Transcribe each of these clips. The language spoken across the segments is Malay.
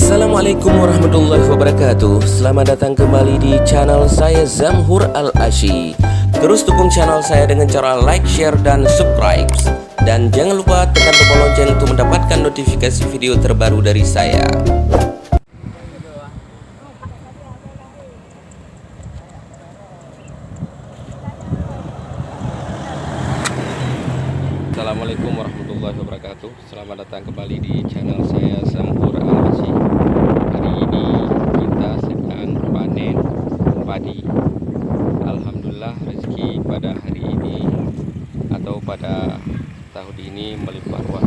Assalamualaikum warahmatullahi wabarakatuh. Selamat datang kembali di channel saya Zamhur Al-Asyi. Terus dukung channel saya dengan cara like, share, dan subscribe. Dan jangan lupa tekan tombol lonceng untuk mendapatkan notifikasi video terbaru dari saya. Assalamualaikum warahmatullahi wabarakatuh. Selamat datang kembali di channel saya Zamhur Al-Asyi. Hari ini kita sedang panen padi. Alhamdulillah rezeki pada hari ini atau pada tahun ini melimpah ruah.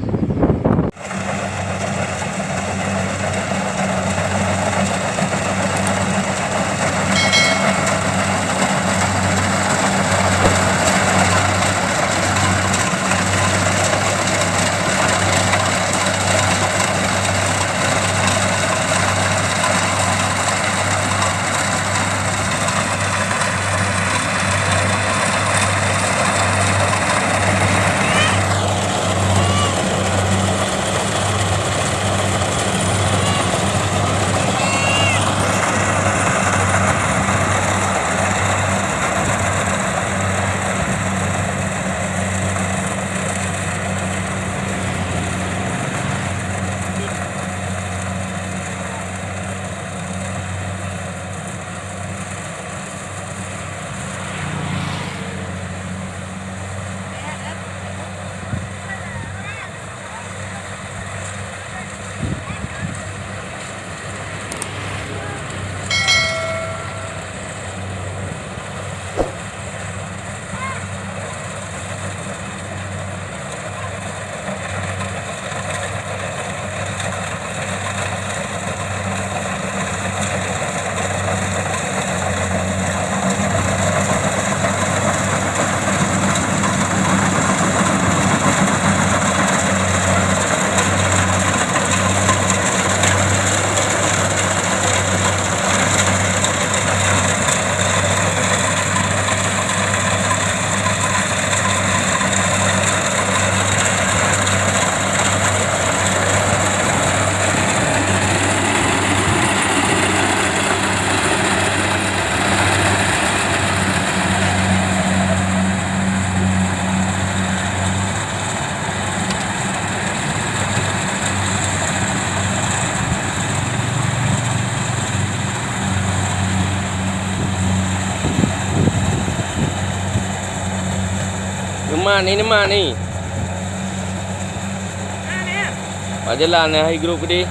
Ini mana ni? Jalan hai grup dia.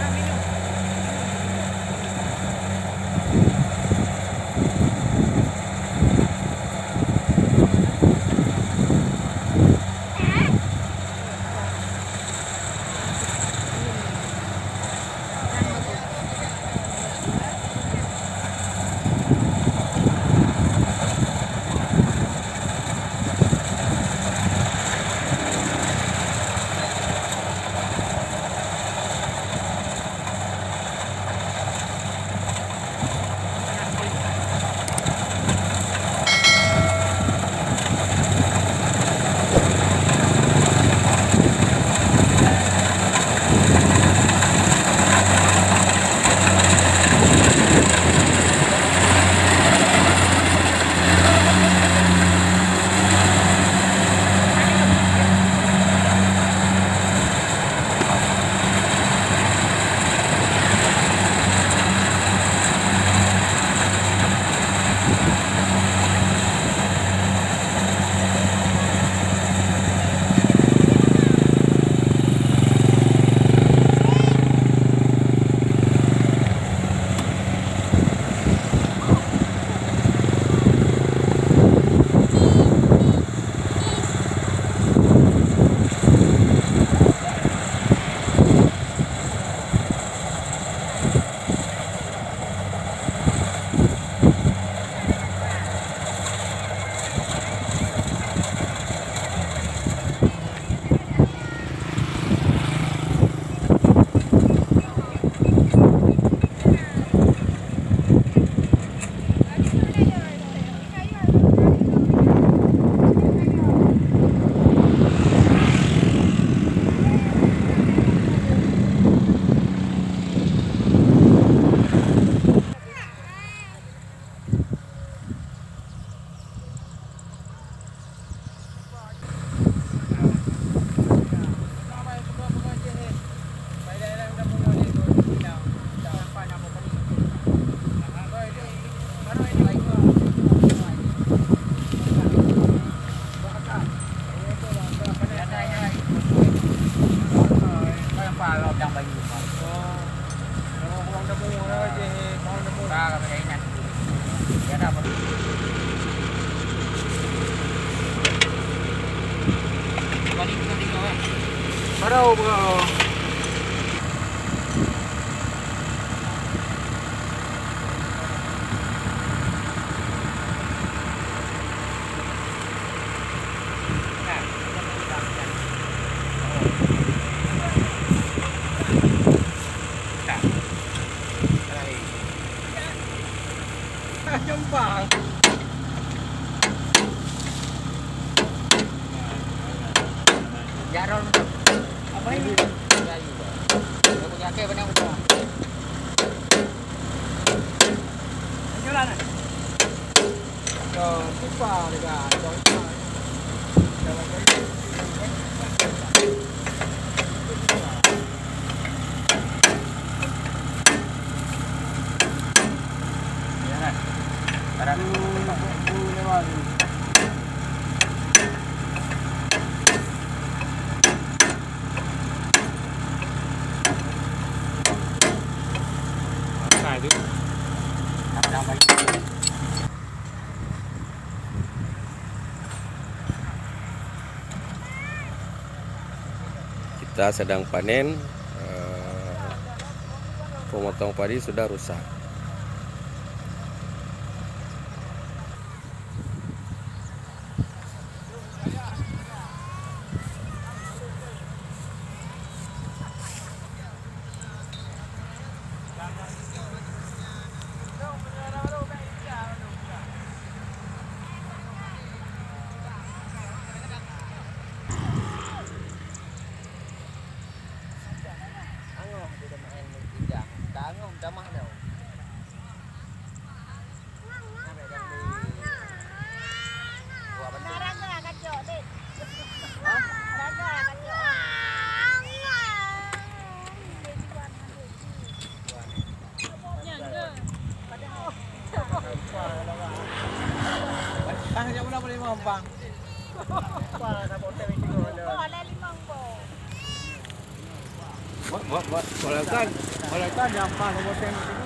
Padang Bayu. Oh. Kalau orang demo je, orang demo. Kalau saya ingat. Ya dah. Balik ke tinggal kan. Parau bro. Jembang. Jarol. Apa ini? Kayu. Aku pakai banyak udah. Jalan. Rồi, chút vào này cả, rồi. Xài chứ. Padang Bayu. Kita sedang panen, pemotong padi sudah rusak. Hanya pula boleh mampang. Para hotel itu ada. Boleh 5 bo. Boleh kan? Boleh kan yang hotel itu.